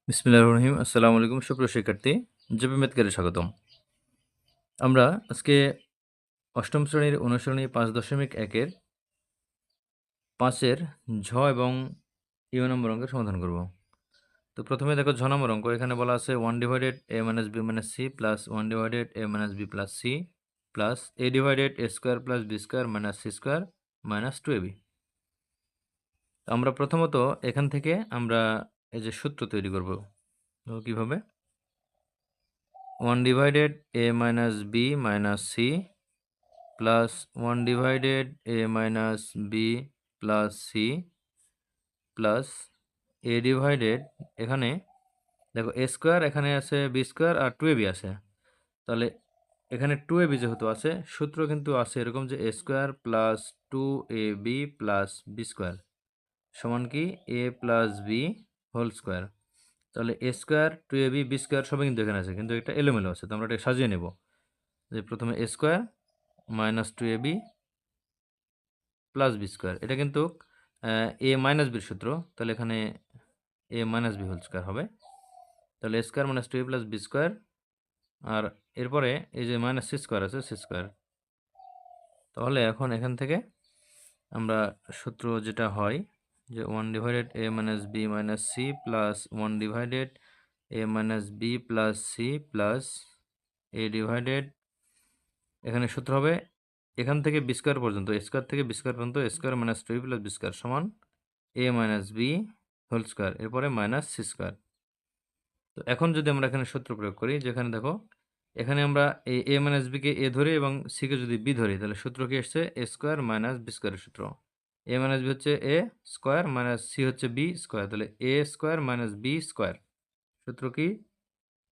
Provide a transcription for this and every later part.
বিসমিল্লাহির রহমানির রহিম। আসসালামু আলাইকুম সুপ্রিয় শিক্ষার্থী, জেপি ম্যাথ স্বাগতম। আমরা আজকে অষ্টম শ্রেণীর অনুশীলনী 5.1 এর 5 এর ঝ এবং ইউ নম্বর অঙ্কের সমাধান করব। তো প্রথমে দেখো ঝ নম্বর অঙ্ক, এখানে বলা আছে 1 divided a minus b minus c plus 1 divided a minus b plus c plus a divided a square plus b square minus c square minus 2ab। আমরা প্রথমত এখান থেকে আমরা এই যে সূত্র তৈরি করব। তো কিভাবে? 1 divided a minus b minus c plus 1 divided a minus b plus c plus a divided, এখানে দেখো a স্কোয়ার, এখানে আছে b স্কোয়ার আর 2ab আছে। তাহলে এখানে 2ab যেহেতু আছে, সূত্র কিন্তু আছে এরকম যে a square plus 2ab plus b square সমান কি a plus b whole square. তাহলে a square 2ab b square সবই কিন্তু এখানে আছে, কিন্তু এটা এলোমেলো আছে। তো আমরা এটা সাজিয়ে নেব যে প্রথমে a square minus 2ab plus B square, এটা কিন্তু এ মাইনাস বির সূত্র। তাহলে এখানে A minus B whole square হবে। তাহলে A square minus 2a plus B square, আর এরপরে এই যে মাইনাস সি স্কোয়ার আছে, সি স্কোয়ার। তাহলে এখন এখান থেকে আমরা সূত্র যেটা হয় যে 1 divided A minus B minus C plus 1 divided A minus B plus C plus A divided, এখানে সূত্র হবে এখান থেকে বি স্কোয়ার পর্যন্ত, স্কোয়ার থেকে বি স্কোয়ার পর্যন্ত square minus 2 plus B square সমান A minus B whole square, এরপরে মাইনাস সি স্কোয়ার। তো এখন যদি আমরা এখানে সূত্র প্রয়োগ করি, যেখানে দেখো এখানে আমরা এই এ মাইনাস বিকে এ ধরি এবং সিকে যদি বি ধরি, তাহলে সূত্র কি আসছে? এ স্কোয়ার মাইনাস বি স্কোয়ারের সূত্র। এ মাইনাস বি হচ্ছে এ স্কোয়ার মাইনাস সি হচ্ছে বি স্কোয়ার, তাহলে A square minus B square সূত্র কি?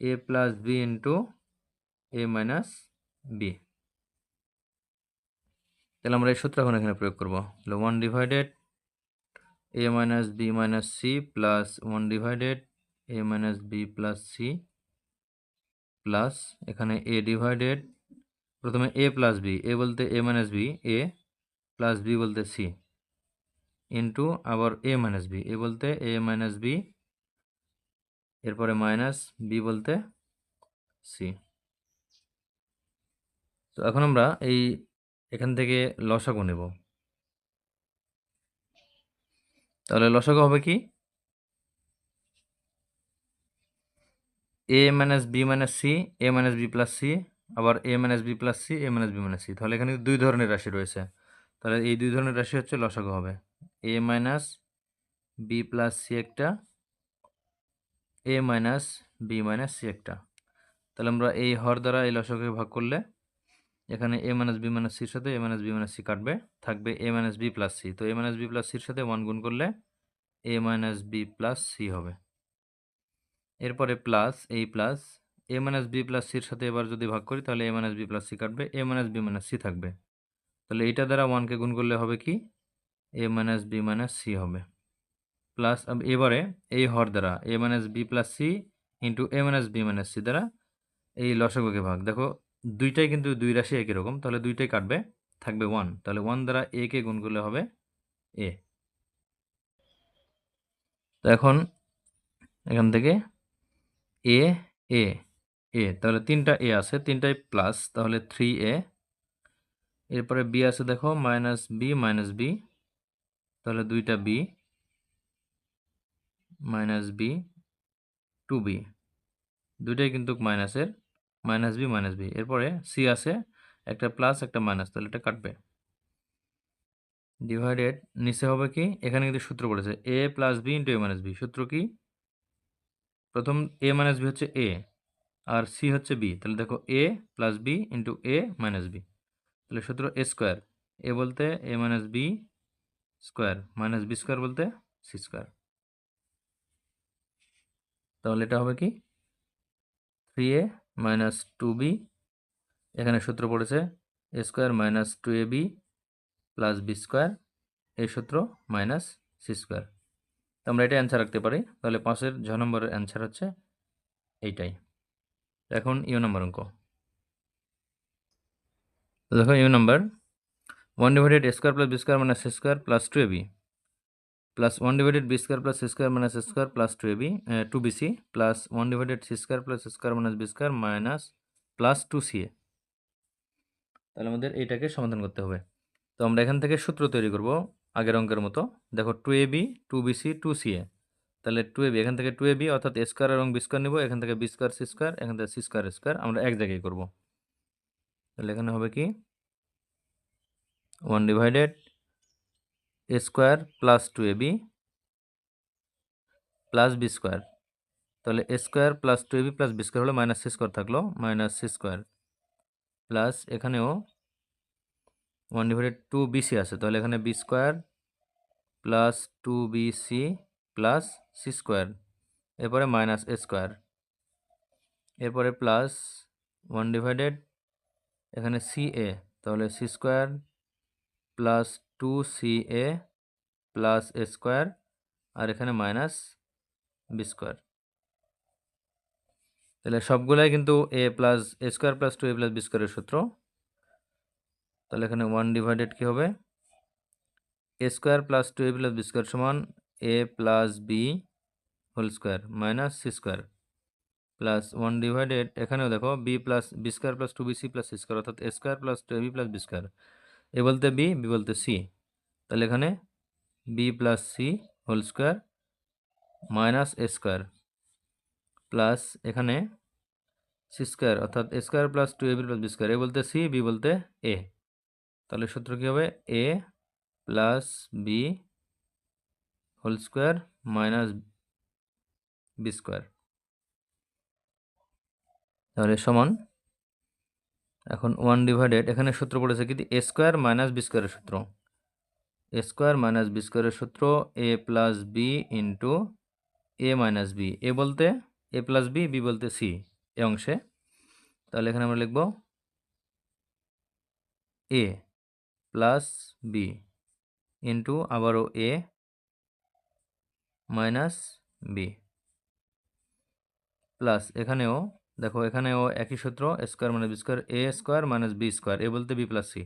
এ plus B into A minus B. তাহলে আমরা এই সূত্র এখন এখানে প্রয়োগ করবো। তাহলে 1 divided a minus b minus c plus 1 divided a minus b plus c plus এখানে a ডিভাইডেড, প্রথমে a প্লাস b, a বলতে a minus b, a plus b বলতে c ইন্টু আবার a মাইনাস b, a বলতে a minus b, এরপরে minus b বলতে c। তো এখন আমরা এই এখান থেকে লসাগু নেব। তাহলে লসাগু হবে কি? a minus b minus c, a minus b plus c, আবার a minus b plus c, a minus b minus c। তাহলে এখানে দুই ধরনের রাশি রয়েছে। তাহলে এই দুই ধরনের রাশি হচ্ছে লসাগু হবে a minus b plus c একটা, a minus b minus c একটা। তাহলে আমরা এই হর দ্বারা এই লসাগুকে ভাগ করলে এখানে a minus b minus c এর সাথে a minus b minus c কাটবে, থাকবে a minus b plus c। তো a minus b plus c এর সাথে 1 গুণ করলে a minus b plus c হবে। এরপরে প্লাস এই plus a minus b plus c এর সাথে এবার যদি ভাগ করি, তাহলে a minus b plus c কাটবে, a minus b minus c থাকবে। তাহলে এইটা দ্বারা 1কে গুণ করলে হবে কি? a minus b minus c হবে। প্লাস এবারে এই হর দ্বারা a minus b plus c into a minus b minus c দ্বারা এই লসাগুকে ভাগ। দেখো দুইটাই কিন্তু দুই রাশি একই রকম, তাহলে দুইটাই কাটবে, থাকবে 1। তাহলে 1 দ্বারা a কে গুণ করলে হবে a। তো এখন এখান থেকে a a a, তাহলে তিনটা a আছে, তিনটাই প্লাস, তাহলে 3a। এরপরে b আছে দেখো মাইনাস b মাইনাস b, তাহলে দুইটা b মাইনাস b 2b, দুইটাই কিন্তু মাইনাসের, মাইনাস b মাইনাস b। এরপরে c আছে একটা প্লাস একটা মাইনাস, তাহলে এটা কাটবে। ডিভাইডেড নিচে হবে কি? এখানে কিন্তু সূত্র পড়েছে a plus b into a minus b। সূত্র কি? প্রথম a মাইনাস b হচ্ছে a আর c হচ্ছে b, তাহলে দেখো a plus b into a minus b। তাহলে সূত্র a স্কোয়ার, a বলতে a minus b square minus b square বলতে c স্কোয়ার। তাহলে এটা হবে কি? 3a মাইনাস 2b, এখানে সূত্র পড়েছে a square minus 2ab plus b square, এই সূত্র মাইনাস c স্কোয়ার। তো আমরা এটা অ্যান্সার রাখতে পারি। তাহলে 5-এর ঝ নম্বরের অ্যান্সার হচ্ছে এইটাই। এখন ইউ নম্বর অঙ্ক। তো দেখো ইউ number 1 divided a square plus b square minus c square plus 2ab plus 1 divided B square plus C square minus A square plus 2bc plus 1 divided C square plus A square minus B square minus plus 2ca। তাহলে আমাদের এইটাকে সমাধান করতে হবে। তো আমরা এখান থেকে সূত্র তৈরি করব আগের অঙ্কের মতো। দেখো 2ab 2bc 2ca। তাহলে 2ab এখান থেকে 2ab অর্থাৎ এ স্কোয়ার এবং বি স্কোয়ার নেব, এখান থেকে বি স্কোয়ার সি স্কোয়ার, এখান থেকে সি স্কোয়ার স্কোয়ার আমরা এক জায়গায় করব। তাহলে এখানে হবে কি 1 divided A square plus 2ab plus B square. তাহলে A square plus 2ab plus B square হলো মাইনাস সি স্কোয়ার থাকলো, মাইনাস সি স্কোয়ার প্লাস এখানেও 1 ডিভাইডেড 2bc আছে, তাহলে এখানে B square plus 2bc plus C square, এরপরে minus এ square, এরপরে plus 1 divided এখানে ca, তাহলে C square plus 2ca plus A square, আর এখানে মাইনাস বি স্কোয়ার। তাহলে সবগুলাই কিন্তু A plus A square plus 2a plus B স্কোয়ারের সূত্র। তাহলে এখানে 1 ডিভাইডেড কি হবে A square plus 2a plus B square সমান A plus B whole square minus C square plus 1 divided এখানেও দেখো B plus B square plus 2bc plus C square, অর্থাৎ A square plus 2ab plus B square. A বলতে B, B বলতে C, তাহলে এখানে B plus C whole square minus এ square plus এখানে C square, অর্থাৎ A square plus 2ab plus B square. A বলতে C, B বলতে A. তাহলে সূত্র কী হবে A plus B whole square minus B square. তাহলে সমান এখন 1 ডিভাইডেড এখানে সূত্র পড়েছে কি এ স্কোয়ার মাইনাস বি স্কোয়ারের সূত্র, এ স্কোয়ার মাইনাস বি স্কোয়ারের সূত্র এ plus B into A minus B. এ বলতে এ প্লাস বি, বি বলতে সি এ অংশে। তাহলে এখানে আমরা লিখব এ প্লাস বি ইন্টু আবারও এ মাইনাস বি প্লাস এখানেও দেখো এখানেও একই সূত্র A square minus B square, A square minus B square. A বলতে বি প্লাস সি,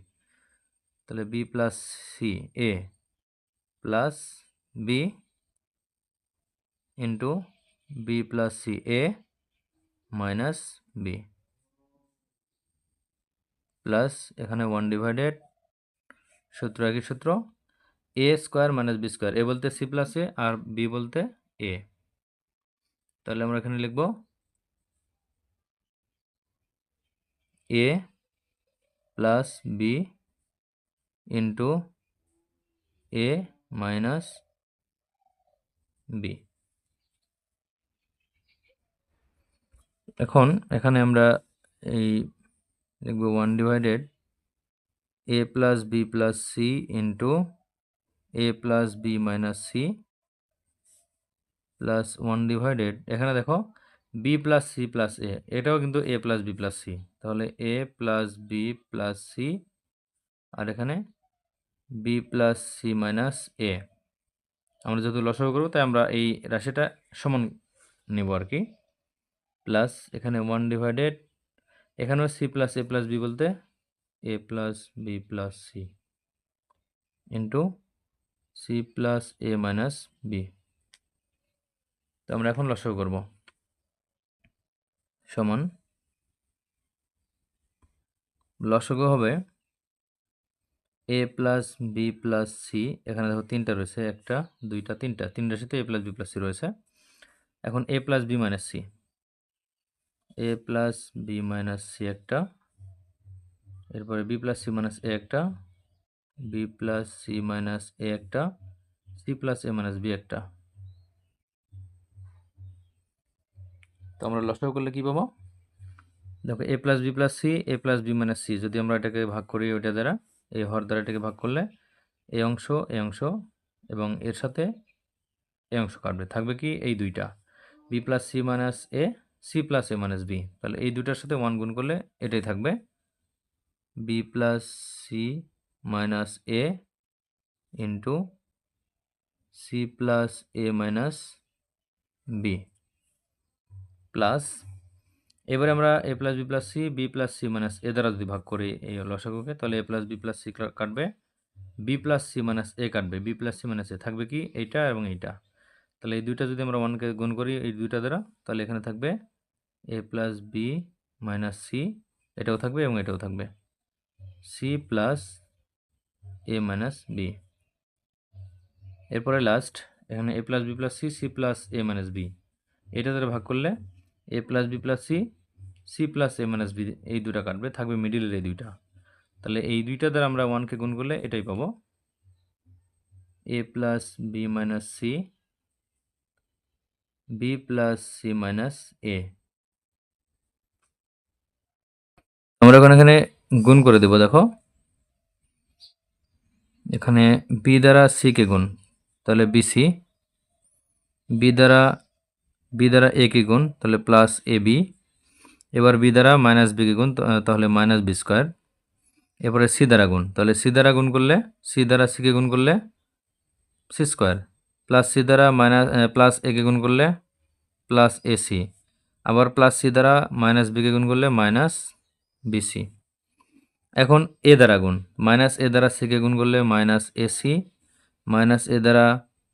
তাহলে B plus C A plus B into B plus C A minus B plus এখানে 1 divided সূত্র একই সূত্র A square minus B square. A বলতে C plus A আর B বলতে A. তাহলে আমরা এখানে লিখব A plus B into A minus B. এখন এখানে আমরা এই লিখব 1 divided A plus B plus C into A plus B minus C plus 1 divided এখানে দেখো B plus C plus A, এটাও কিন্তু A plus B plus C, তাহলে A plus B plus C আর এখানে B plus C minus A. আমরা যেহেতু লসাগু করবো তাই আমরা এই রাশিটা সমান নেব আর কি। প্লাস এখানে 1 ডিভাইডেড এখানেও C plus A plus B বলতে A plus B plus C into C plus A minus B. তো আমরা এখন লসাগু করব সমান লসাগু হবে A plus B plus C, এখানে দেখো তিনটা রয়েছে, একটা দুইটা তিনটা, তিন রাশিতে A plus B plus C রয়েছে। এখন A plus B minus C, A plus B minus C একটা, এরপরে B plus C minus A একটা, B plus C minus A একটা, C plus A minus B একটা। তো আমরা লসাগু করলে কি পাবো দেখো এ plus B plus C, A plus B minus C, যদি আমরা এটাকে ভাগ করি ওইটা দ্বারা, এই হর দ্বারা এটাকে ভাগ করলে এই অংশ এই অংশ এবং এর সাথে এই অংশ কাটবে, থাকবে কি এই দুইটা B plus C minus A, C plus A minus B. তাহলে এই দুইটার সাথে 1 গুণ করলে এটাই থাকবে B plus C minus A into C plus A minus B plus এবারে আমরা A plus B plus C, B plus C minus A দ্বারা যদি ভাগ করি এই লসাগুকে, তাহলে A plus B plus C কাটবে B plus C minus A কাটবে, বি প্লাস সি মাইনাস এ থাকবে কি এইটা এবং এইটা। তাহলে এই দুইটা যদি আমরা 1কে গুণ করি এই দুইটা দ্বারা, তাহলে এখানে থাকবে A plus B minus C, এটাও থাকবে এবং এটাও থাকবে C plus A minus B. এরপরে লাস্ট এখানে A plus B plus C, C plus A minus B, এটা দ্বারা ভাগ করলে A plus B plus C, C plus A minus B, এই দুটা কাটবে, থাকবে মিডিলের এই দুইটা। তাহলে এই দুইটা দ্বারা আমরা 1কে গুণ করলে এটাই পাবো, A plus B minus C, B plus C minus A. আমরা এখন এখানে গুণ করে দেব। দেখো এখানে বি দ্বারা সি কে গুণ, তাহলে বিসি, বি দ্বারা এ কে গুণ, তাহলে প্লাস এ বি। এবার বি দ্বারা মাইনাস বি কে গুণ, তাহলে মাইনাস বি স্কোয়ার। এরপরে সি দ্বারা গুণ, তাহলে সি দ্বারা গুণ করলে, সি দ্বারা সি কে গুণ করলে সি স্কোয়ার, প্লাস সি দ্বারা প্লাস এ কে গুণ করলে প্লাস এসি, আবার প্লাস সি দ্বারা মাইনাস বি কে গুণ করলে মাইনাস বিসি। এখন এ দ্বারা গুণ, মাইনাস এ দ্বারা সি কে গুণ করলে মাইনাস এসি, মাইনাস এ দ্বারা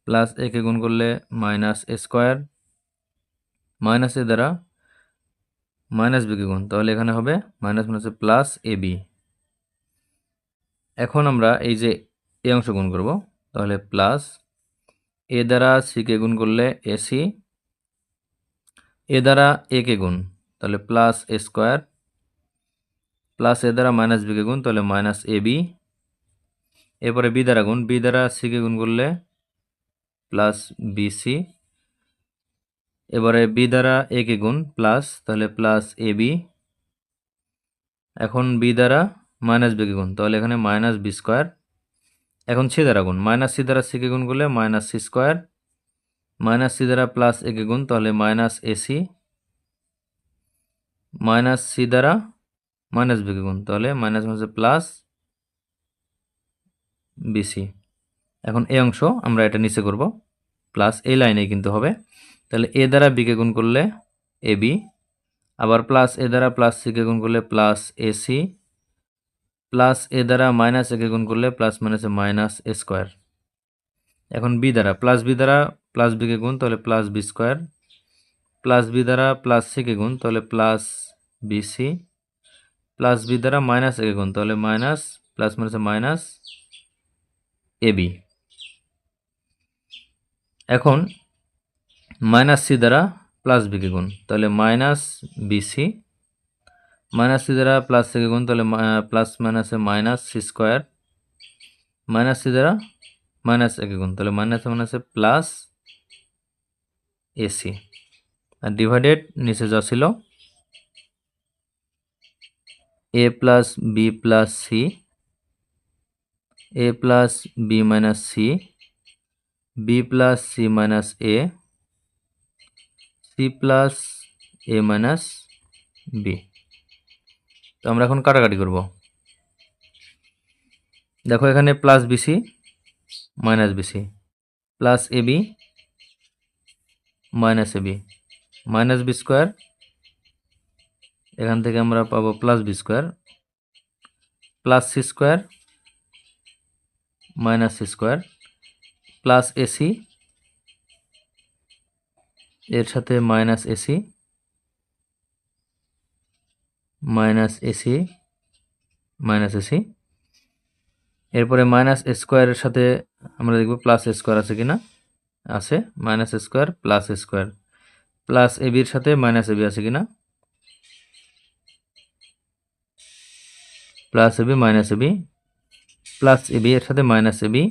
প্লাস এ কে গুণ করলে minus A square, minus A দ্বারা মাইনাস বি কে গুণ, তাহলে এখানে হবে মাইনাস মাইনাসে প্লাস এ বি। এখন আমরা এই যে এ অংশ গুণ করব, তাহলে প্লাস এ দ্বারা সি কে গুণ করলে এসি, এ দ্বারা এ কে গুণ, তাহলে প্লাস এ স্কোয়ার, প্লাস এ দ্বারা মাইনাস বি কে গুণ, তাহলে মাইনাস এ বি। এরপরে বি দ্বারা গুণ, বি দ্বারা সি কে গুণ করলে প্লাস বিসি, এবারে বি দ্বারা এ কে গুণ প্লাস, তাহলে প্লাস এ বি। এখন বি দ্বারা মাইনাস বি কে গুণ, তাহলে এখানে মাইনাস বি স্কোয়ার। এখন সি দ্বারা গুণ, মাইনাস সি দ্বারা সি কে গুণ করলে minus C square, minus C দ্বারা প্লাস এ কে গুণ, তাহলে মাইনাস এসি, মাইনাস সি দ্বারা মাইনাস বি কে গুণ, তাহলে মাইনাস মাইনাসে প্লাস বিসি। এখন এই অংশ আমরা এটা নিচে করব, প্লাস এই লাইনে কিন্তু হবে। তাহলে এ দ্বারা বি কে গুণ করলে এ বি, আবার প্লাস এ দ্বারা প্লাস সি কে গুণ করলে প্লাস এসি, প্লাস এ দ্বারা মাইনাস এ কে গুণ করলে প্লাস মাইনাসে মাইনাস এ স্কোয়ার। এখন বি দ্বারা প্লাস বি কে গুণ, তাহলে plus B square, plus b দ্বারা প্লাস সি কে গুণ, তাহলে প্লাস বিসি, প্লাস বি দ্বারা মাইনাস এ কে গুণ, তাহলে মাইনাস প্লাস মাইনাসে মাইনাস এ বি। এখন মাইনাস সি দ্বারা প্লাস বি কে গুণ, তাহলে মাইনাস বিসি, মাইনাস সি দ্বারা প্লাস সি কে গুণ, তাহলে প্লাস মাইনাসে minus C square, minus C দ্বারা মাইনাস এ কে গুণ, তাহলে মাইনাসে মাইনাসে প্লাস এসি। আর ডিভাইডেড নিচে যা ছিল A plus B plus C, A plus B minus C, B plus C minus A, C plus A minus B. তো আমরা এখন কাটাকাটি করব। দেখো এখানে plus BC minus BC, plus A B minus A B, minus B square, এখান থেকে আমরা পাবো plus B square, plus C square minus C square, plus AC, এর সাথে minus AC, minus AC, minus AC. এরপরে মাইনাস স্কোয়ারের সাথে আমরা দেখব প্লাস স্কোয়ার আছে কিনা, আছে, minus square plus square, plus A বির সাথে মাইনাস এ বি আছে কিনা, plus A B minus A B, plus A B এর সাথে মাইনাস এ বি,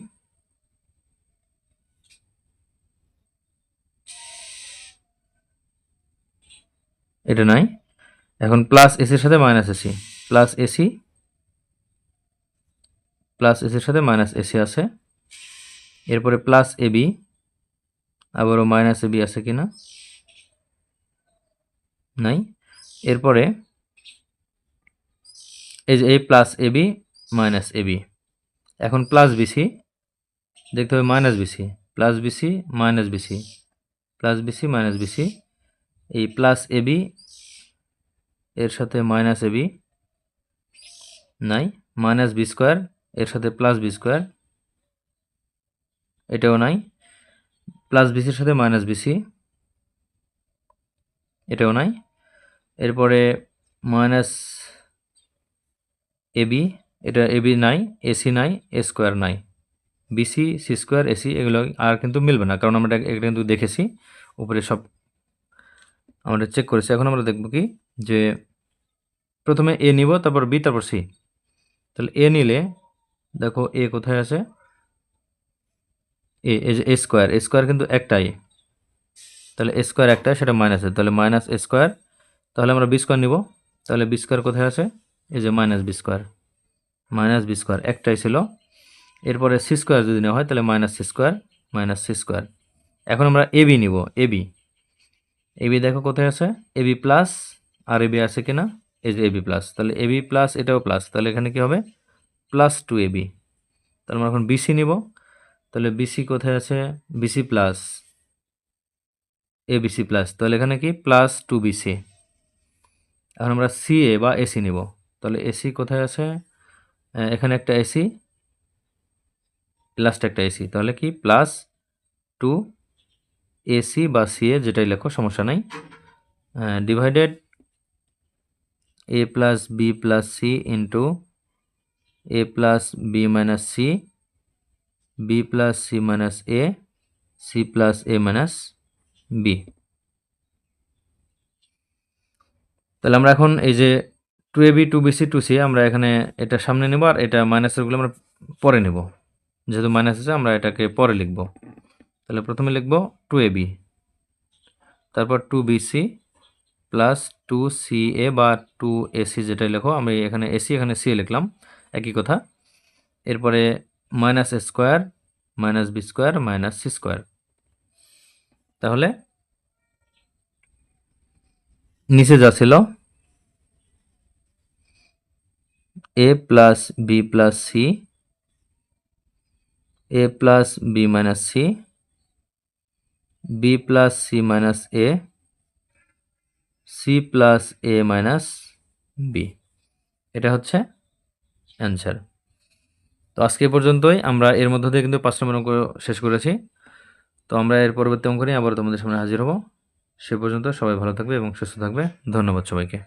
এটা নাই। এখন প্লাস এসির সাথে minus a c, plus a c, plus এসির সাথে মাইনাস এসি আছে। এরপরে প্লাস এ বি, আবারও মাইনাস এ বি আছে কিনা, নাই। এরপরে এই যে এই plus A B minus A B. এখন প্লাস বিসি দেখতে হবে minus BC, plus BC minus BC, plus BC minus b c, এই প্লাস এ বি এর সাথে মাইনাস এ বি নাই, মাইনাস বি স্কোয়ার এর সাথে প্লাস বি স্কোয়ার, এটাও নাই। প্লাস বিসির সাথে মাইনাস বিসি, এটাও নাই। এরপরে মাইনাস এবি, এটা এবি নাই, এসি নাই, এ স্কোয়ার নাই, বিসি, সি স্কোয়ার, এসি এগুলো আর কিন্তু মিলবে না, কারণ আমরা এটা কিন্তু দেখেছি, উপরে সব আমরা চেক করেছি। এখন আমরা দেখব কি যে প্রথমে এ নিব, তারপর বি, তারপর সি। তাহলে এ নিলে দেখো এ কোথায় আছে, এই যে এ স্কোয়ার, এ স্কোয়ার কিন্তু একটাই, তাহলে এ স্কোয়ার একটাই, সেটা মাইনাসের, তাহলে মাইনাস এ স্কোয়ার। তাহলে আমরা বি স্কোয়ার নিব, তাহলে বি স্কোয়ার কোথায় আছে, এই যে minus B square, minus B square একটাই ছিল। এরপরে সি স্কোয়ার যদি নেওয়া হয় তাহলে minus C square, minus C square. এখন আমরা এবি নিব, এবি, এবি দেখো কোথায় আছে, এবি প্লাস, আর এবি আছে কিনা, এই যে এবি প্লাস, তাহলে এবি প্লাস, এটাও প্লাস, তাহলে এখানে কি হবে, প্লাস টু এবি। তাহলে আমরা এখন বিসি নিব, তাহলে বিসি কোথায় আছে, বিসি প্লাস, এ বিসি প্লাস, তাহলে এখানে কি প্লাস টু বিসি। এখন আমরা সিএ বা এসি নিব, তাহলে এসি কোথায় আছে, এখানে একটা এসি, লাস্ট একটা এসি, তাহলে কি প্লাস টু এসি বা সিএ যেটাই লেখো সমস্যা নাই, divided A plus B plus C into A plus B minus C, B plus C minus A, C plus A minus B. তাহলে আমরা এখন এই যে two A B two BC two C আমরা এখানে এটা সামনে নেব, আর এটা মাইনাসেরগুলো আমরা পরে নেব, যেহেতু মাইনাস আছে আমরা এটাকে পরে লিখব। তাহলে প্রথমে লিখব টু এ বি, তারপর two BC plus two C A বা টু এসি যেটাই লেখো, আমি এখানে এসি এখানে সি লিখলাম, একই কথা। এরপরে মাইনাস এ square, minus B square, minus C square. তাহলে নিচে যা ছিল A plus B plus C, A plus B minus C, B plus C minus A, C plus A minus B, এটা হচ্ছে অ্যান্সার। তো আজকে পর্যন্তই, আমরা এর মধ্য দিয়ে কিন্তু 5 নম্বর অঙ্ক শেষ করেছি। তো আমরা এর পরবর্তী অঙ্ক নিয়ে আবার তোমাদের সামনে হাজির হব। সে পর্যন্ত সবাই ভালো থাকবে এবং সুস্থ থাকবে। ধন্যবাদ সবাইকে।